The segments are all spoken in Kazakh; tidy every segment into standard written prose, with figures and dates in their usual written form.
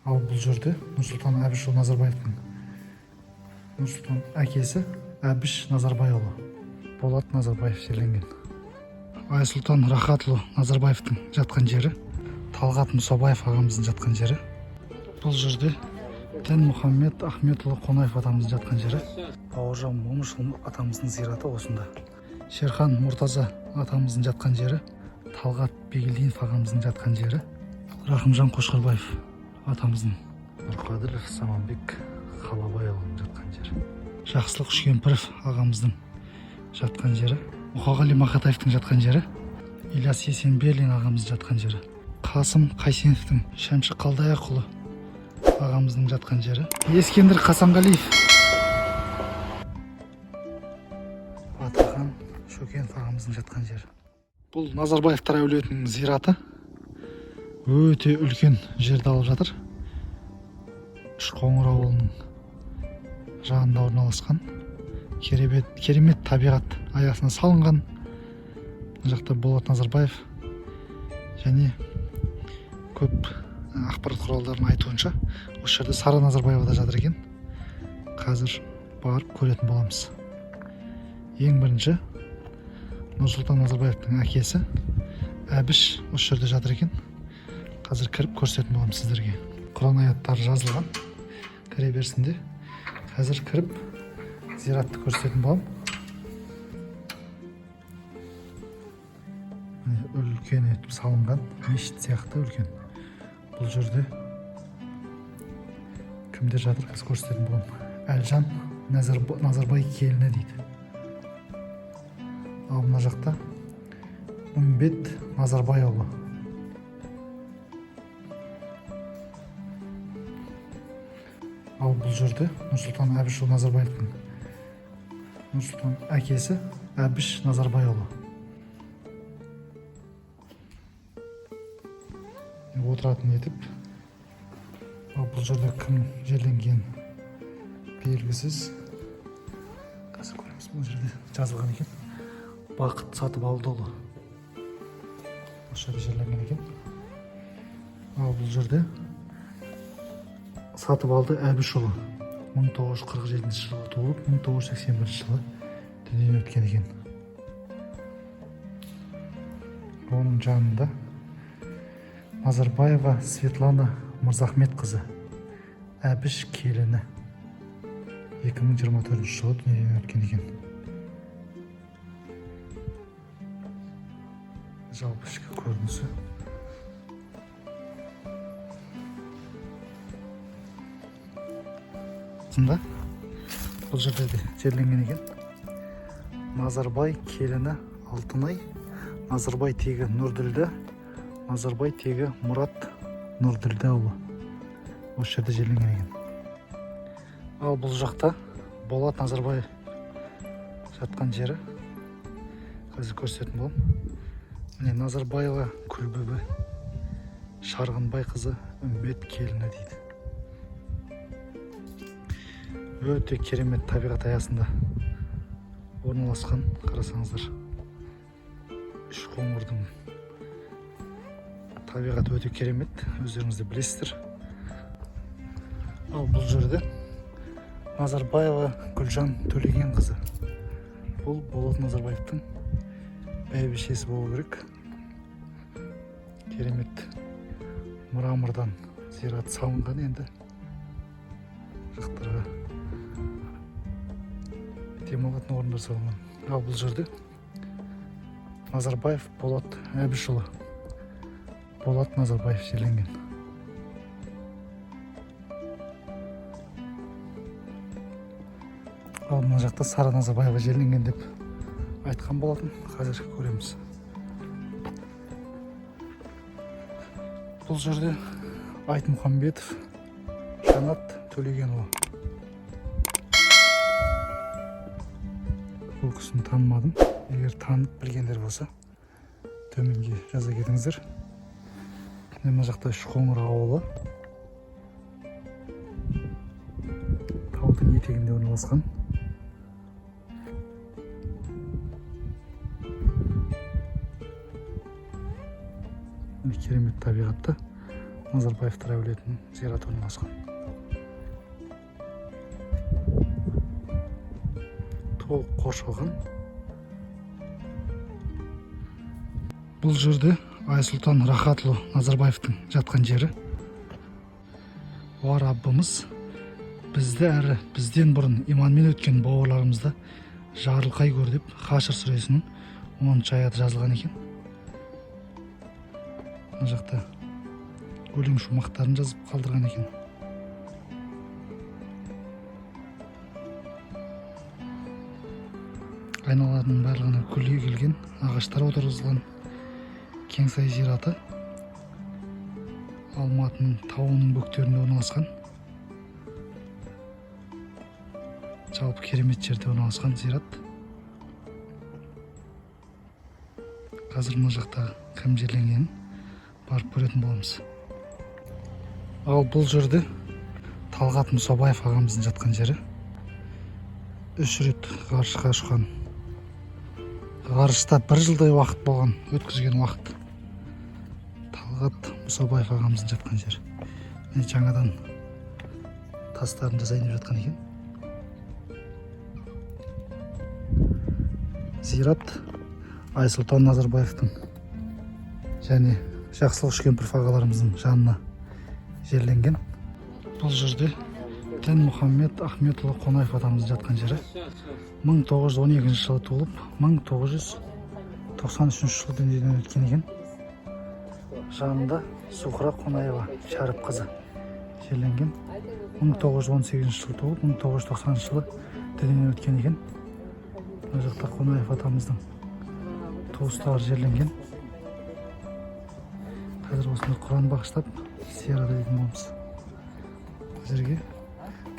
Ал бұл жерде Нұрсұлтан Әбішұлы Назарбаевтың Нұрсұлтан әкесі Әбіш Назарбайұлы Болат Назарбаев жерленген. Айсұлтан Рахатұлы Назарбаевтың жатқан жері, Талғат Мұсабаев ағамыздың жатқан жері. Бұл жерде Дінмұхаммед Ахметұлы Қонаев атамыздың жатқан жері. Бауыржан Момышұлы атамыздың зираты осында. Шерхан Мұртаза атамыздың жатқан жері, Талғат Бегелдинов ағамыздың жатқан жері. Рахымжан Қошқарбаев атамыздың, Нұрқадыров Саманбек Қалабайұлының жатқан жері. Жақсылық Үшкемпіров ағамыздың жатқан жері. Мұқағали Мақатаевтың жатқан жері. Ильяс Есенберлин ағамыздың жатқан жері. Қасым Қайсеновтың, Шәмші Қалдаяқұлы ағамыздың жатқан жері. Ескендір Қасанғалиев, Атақан Шөкенов ағамыздың жатқан жері. Бұл Назарбаевтар әулетінің зираты. Өте үлкен жерді алып жатыр. Үшқоңыр ауылының жағында орналасқан. Керемет табиғат аясына салынған. Мына жақта Болат Назарбаев және көп ақпарат құралдарының айтуынша осы жерде Сара Назарбаева да жатыр екен. Қазір барып көретін боламыз. Ең бірінші Нұрсұлтан Назарбаевтың әкесі Әбіш осы жерде жатыр екен. Қазір кіріп көрсететін боламыз сіздерге. Құран аяттары жазылған кіре берісінде. Қазір кіріп зиратты көрсететін болам. Үлкен етіп салынған мешіт сияқты үлкен. Бұл жерде кімдер жатыр, қазір көрсететін болам. Әлжан Назарбай келіні дейді. Ал мына жақта Үмбет Назарбайұлы. Ал бұл жерде Нұрсұлтан Әбішұлы Назарбаевтың Нұрсұлтан әкесі Әбіш Назарбайұлы отыратын етіп. Ал бұл жерде кім жерленген белгісіз. Қазір көреміз, бұл жерде жазылған екен. Бақыт Сатыбалдыұлы осы жерде жерленген екен. Ал бұл жерде Сатыбалды Әбішұлы 1947 жылы туылып, 1981 жылы дүниеден өткен екен. Оның жанында Назарбаева Светлана Мырзахметқызы, Әбіш келіні 2024 жылы дүниеден өткен екен. Жалпы ішкі көрінісі. Бұл жерде де жерленген екен. Назарбай келіні Алтынай, Назарбай тегі Нұрділдә, Назарбай тегі Мұрат Нұрділдәұлы осы жерде жерленген екен. Ал бұл жақта Болат Назарбай жатқан жері. Қазір көрсететін болам. Міне Назарбаева Күлбөбі Шарғынбай қызы Үмбет келіні дейді. Өте керемет табиғат аясында орналасқан. Қарасаңыздар, Үшқоңырдың табиғаты өте керемет, өздеріңіз де білесіздер. Ал бұл жерде Назарбаева Гүлжан Төлеген қызы. Бұл Болат Назарбаевтың бәйбішесі болу керек. Керемет мрамордан зират салынған. Енді жақтарға демалатын орындар салынған. Ал бұл жерде Назарбаев Болат Әбішұлы Болат Назарбаев жерленген. Ал мына жақта Сара Назарбаева жерленген деп айтқан болатын. Қазір көреміз. Бұл жерде Айтмұхамбетов Жанат Төлегенұлы. Бұл кісіні танымадым. Егер танып білгендер болса, төменге жаза кетіңіздер. Мына жақта Үшқоңыр ауылы. Таудың етегінде орналасқан. Керемет табиғатта Назарбаевтар әулетінің зираты орналасқан. Толық қоршалған. Бұл жерде Айсұлтан Рахатұлы Назарбаевтың жатқан жері. О Раббымыз бізді әрі бізден бұрын иманмен өткен бауырларымызды жарылқай көр деп Хашр сүресінің 10 аяты жазылған екен. Мына жақта өлең шумақтарын жазып қалдырған екен. Айналаның барлығына гүл егілген, ағаштар отырғызылған Кеңсай зираты Алматының тауының бөктерінде орналасқан. Жалпы керемет жерде орналасқан зират. Қазір мына жақта кім жерленгенін барып көретін боламыз. Ал бұл жерде Талғат Мұсабаев ағамыздың жатқан жері. 3 рет ғарышқа ұшқан. Ғарышта 1 жылдай уақыт болған, өткізген уақыт. Талғат Мұсабаев ағамыздың жатқан жері. Жаңадан тастарын жасайын деп жатқан екен. Зират Айсұлтан Назарбаевтың және Жақсылық Үшкемпіров ағаларымыздың жанына жерленген. Бұл жерде Дінмұхаммед Ахметұлы Қонаев атамыздың жатқан жері. 1912 жылы туылып, 1993 жылы дүниеден өткен екен. Жанында Сухра Қонаева Шәріп қызы жерленген. 1918 жылы туылып, 1990 жылы дүниеден өткен екен. Бұл жақта Қонаев атамыздың туыстары жерленген. Қазір осында Құран бағыштап зиярат ететін боламыз. Әзірге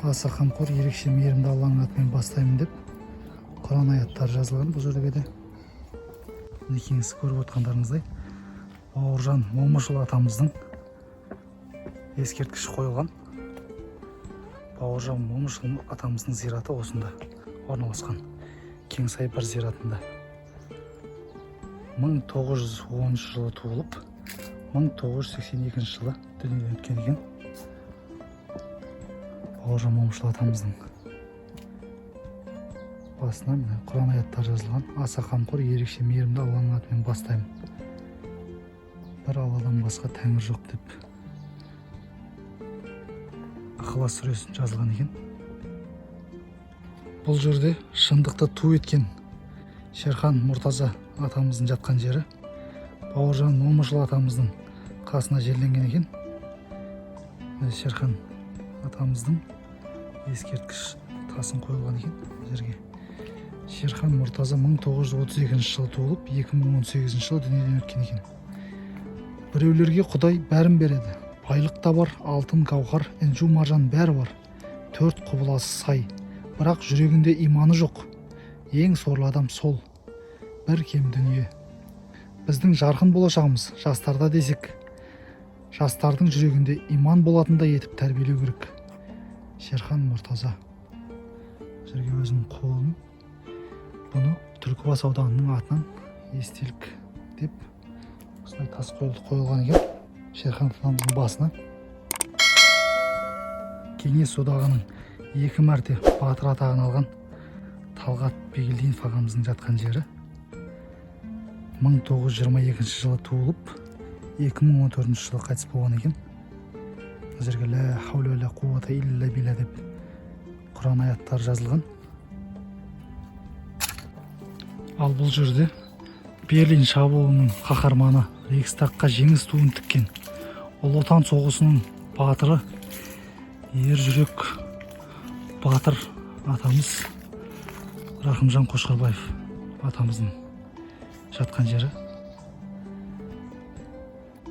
аса қамқор, ерекше мейірімді Алланың атымен бастаймын деп Құран аяттары жазылған бұл жерге де. Мінекеңіз көріп отқандарыңыздай Бауыржан Момышұлы атамыздың ескерткіші қойылған. Бауыржан Момышұлы атамыздың зираты осында орналасқан. Кеңсай бір зиратында. 1913 жылы туылып, 1982 жылы дүниеден өткен екен. Бауыржан Момышұлы атамыздың басына Құран аяттары жазылған. Аса қамқор, ерекше мейірімді Алланың атымен бастаймын. Бір Алладан басқа тәңір жоқ деп Ықылас сүресін жазылған екен. Бұл жерде шындықты ту еткен Шерхан Мұртаза атамыздың жатқан жері. Бауыржан Момышұлы атамыздың қасына жерленген екен. Шерхан атамыздың ескерткіш тасын қойылған екен жерге. Шерхан Мұртаза 1932 жылы туылып, 2018 жылы дүниеден өткен екен. Біреулерге Құдай бәрін береді. Байлық та бар, алтын, гауһар, інжу, маржан бәрі бар. 4 құбыласы сай. Бірақ жүрегінде иманы жоқ. Ең сорлы адам сол. Бір кем дүние. Біздің жарқын болашағымыз жастарда десек, жастардың жүрегінде иман болатындай етіп тәрбиелеу керек. Шерхан Мұртаза. Жерге өзінің қолын, бұны Түлкібас ауданының атынан естелік деп осылай тас қойылған екен. Шерхан атамыздың басына. Кеңес одағының 2 мәрте батыр атағын алған Талғат Бегелдинов ағамыздың жатқан жері. 1922 жылы туылып, 2014 жылы қайтыс болған екен. Жерге ла хауля ла қувата илля билля деп Құран аяттары жазылған. Ал бұл жерде Берлин шабуылының қаһарманы, Рейхстагқа жеңіс туын тіккен Ұлы Отан соғысының батыры, ер жүрек батыр атамыз Рахымжан Қошқарбаев атамыздың жатқан жері.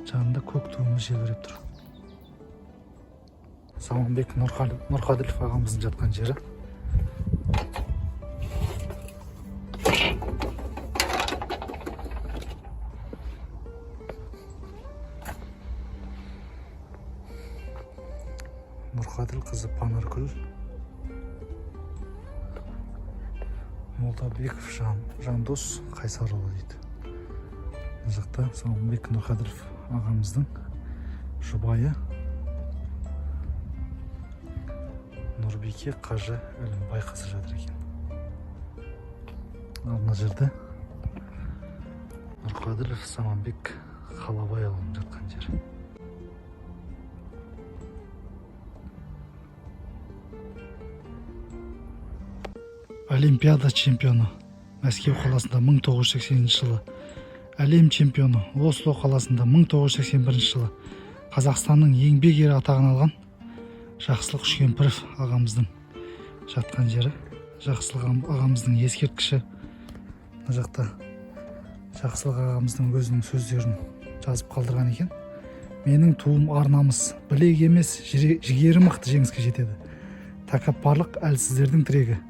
Жанында көк туымыз желбіреп тұр. Заманбек Нұрқаділов ағамыздың жатқан жері. Нұрқаділ қызы Панаргүл. Молдабеков Жандос Қайсарұлы дейді. Мына жақта Заманбек Нұрқаділов ағамыздың жұбайы Нұрбике қажы өлім байқасы жатыр екен. Ал мына жерде Нұрқадыров Саманбек Қалабайұлының жатқан жері. Олимпиада чемпионы Мәскеу қаласында 1980 жылы, әлем чемпионы Осло қаласында 1981 жылы Қазақстанның еңбек ері атағын алған Жақсылық Үшкемпіров ағамыздың жатқан жері. Жақсылық ағамыздың ескерткіші. Мына жақта Жақсылық ағамыздың өзінің сөздерін жазып қалдырған екен. Менің туым арнамыз, білек емес, жігері мықты жеңіске жетеді. Тәкаппарлық әлсіздердің тірегі,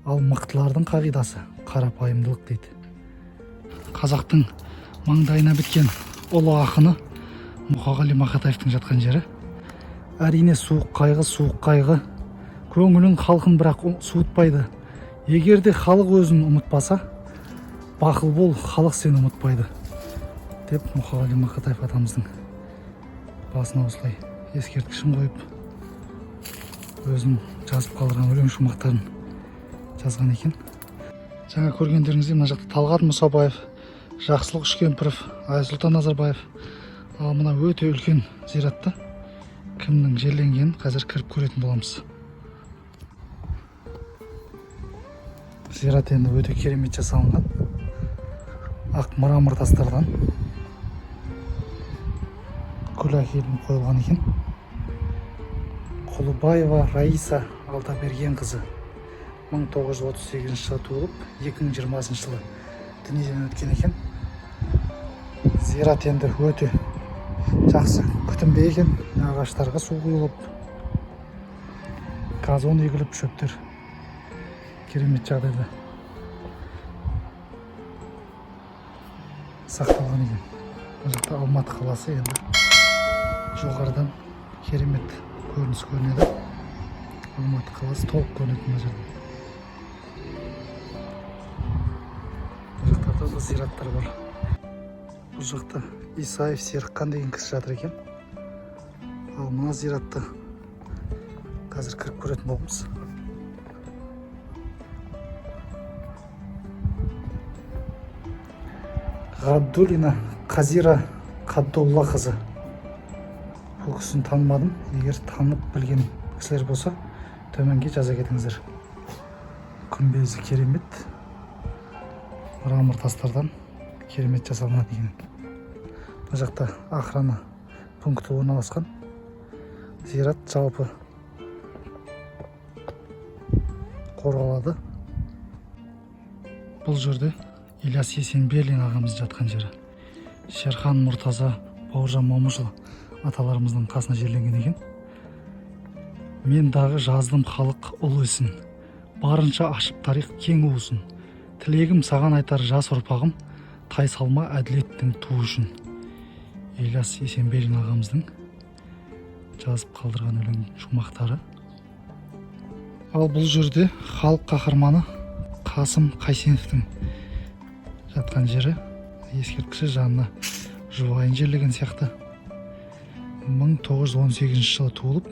ал мықтылардың қағидасы қарапайымдылық дейді. Қазақтың маңдайына біткен ұлы ақыны Мұқағали Мақатаевтың жатқан жері. Әрине суық қайғы, көңілін халқын бірақ суытпайды. Егер де халық өзін ұмытпаса, бақыл бол, халық сені ұмытпайды деп Мұқағали Мақатаев атамыздың басына осылай ескерткішін қойып, өзінің жазып қалдырған өлең шумақтарын жазған екен. Жаңа көргендеріңізде мына жақта Талғат Мұсабаев, Жақсылық Үшкемпіров, Айсұлтан Назарбаев. Ал мына өте үлкен зиратта кімнің жерленгенін қазір кіріп көретін боламыз. Зират енді өте керемет жасалынған. Ақ мрамор тастардан гүл әкелініп қойылған екен. Құлыбаева Раиса Алдабергенқызы 1938 жылы туылып, 2020 жылы дүниеден өткен екен. Зират енді өте жақсы күтімде екен. Ағаштарға су құйылып, газон егіліп, шөптер керемет жағдайда сақталған екен. Бұл жақта Алматы қаласы енді жоғарыдан керемет көрініс көрінеді. Алматы қаласы толық көрінеді мына жерде. Бұл жақтарда да зираттар бар. Бұл жақта Исаев Серікқан деген кісі жатыр екен. Ал мына зиратты қазір кіріп көретін боламыз. Ғабдуллина Қазира Қабдоллақызы. Бұл кісіні танымадым. Егер танып білген кісілер болса, төменге жаза кетіңіздер. Күмбезі керемет. Мрамор тастардан керемет жасалған екен. Бұл жақта охрана пункті орналасқан. Зират жалпы қорғалады. Бұл жерде Ильяс Есенберлин ағамыз жатқан жері. Шерхан Мұртаза, Бауыржан Момышұлы аталарымыздың қасына жерленген екен. Мен дағы жаздым халық ұлы ісін, барынша ашып тарих кең уысын. Тілегім саған айтар жас ұрпағым, тай салма әділеттің туы үшін. Ильяс Есенберлин ағамыздың жазып қалдырған өлең шумақтары. Ал бұл жерде халық қаһарманы Қасым Қайсеновтың жатқан жері. Ескерткіші жанына жұбайын жерлеген сияқты. 1918 жылы туылып,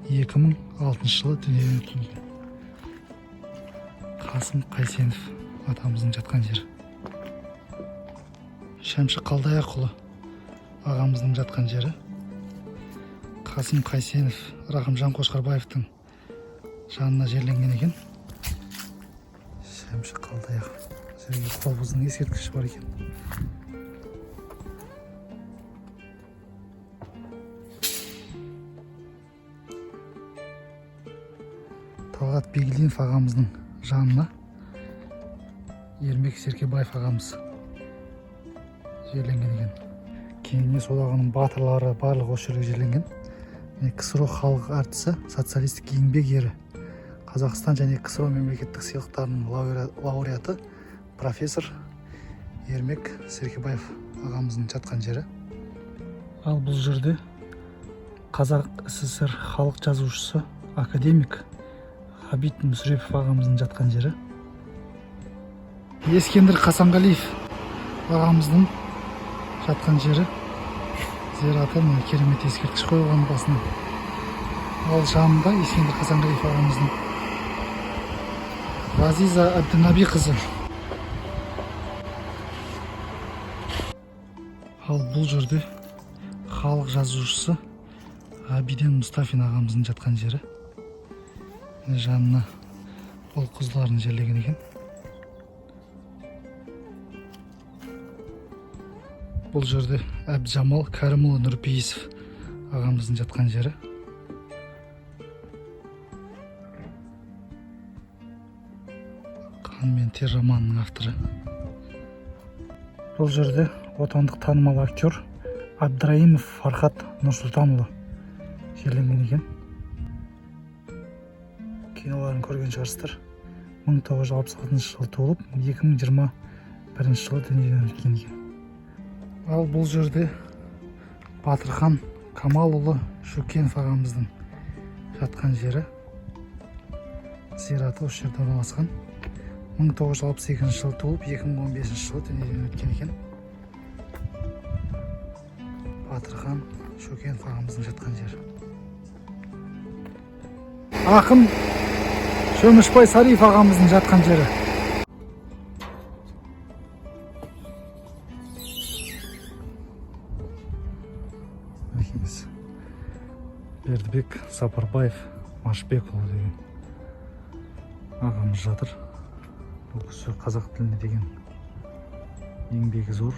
2006 жылы дүниеден өткен. Қасым Қайсенов атамыздың жатқан жері. Шәмші Қалдаяқұлы ағамыздың жатқан жері. Қасым Қайсенов Рахымжан Қошқарбаевтың жанына жерленген екен. Шәмші Қалдаяқ. Жерге қобыздың ескерткіші бар екен. Талғат Бегілдинов ағамыздың жанына Ермек Серкебаев ағамыз жерленген екен. Кеңес одағының батырлары барлығы осы жерге жерленген. КСРО халық әртісі, социалистік еңбек ері, Қазақстан және КСРО мемлекеттік сыйлықтарының лауреаты профессор Ермек Серкебаев ағамыздың жатқан жері. Ал бұл жерде Қазақ СССР халық жазушысы, академик Ғабит Мүсірепов ағамыздың жатқан жері. Ескендір Қасанғалиев ағамыздың жатқан жері. зираты мына керемет ескерткіш қойылған басына. Ал жанында Ескендір Хасанғалиев ағамыздың Ғазиза Әбдінаби қызы. Ал бұл жерде халық жазушысы Ғабиден Мұстафин ағамыздың жатқан жері. Жанына бұл қызларын жерлеген екен. Бұл жерде Әбдіжамал Кәрімұлы Нұрпейісов ағамыздың жатқан жері. Қан мен тер романының авторы. Бұл жерде отандық танымал актер Абдраимов Фархат Нұрсұлтанұлы жерленген екен. Киноларын көрген шығарсыздар. 1966 жылы туылып, 2021 жылы дүниеден өткен екен. Ал бұл жерде Батырхан Камалұлы Шөкенов ағамыздың жатқан жері. Зираты осы жерде орналасқан. 1962 жылы туылып, 2015 жылы дүниеден өткен екен. Батырхан Шөкенов ағамыздың жатқан жері. Ақын Шөмішбай Сариев ағамыздың жатқан жері. Бердібек Сапарбаев Машбекұлы деген ағамыз жатыр. Бұл кісі қазақ тіліне деген еңбегі зор.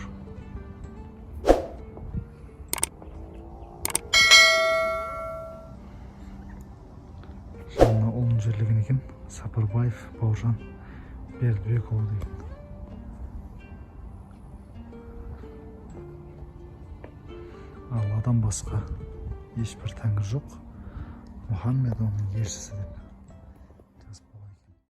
Жанына ұлын жерлеген екен. Сапарбаев Бауыржан Бердібекұлы деген. Алладан басқа ешбір тәңір жоқ. Мұхаммед оның елшісі.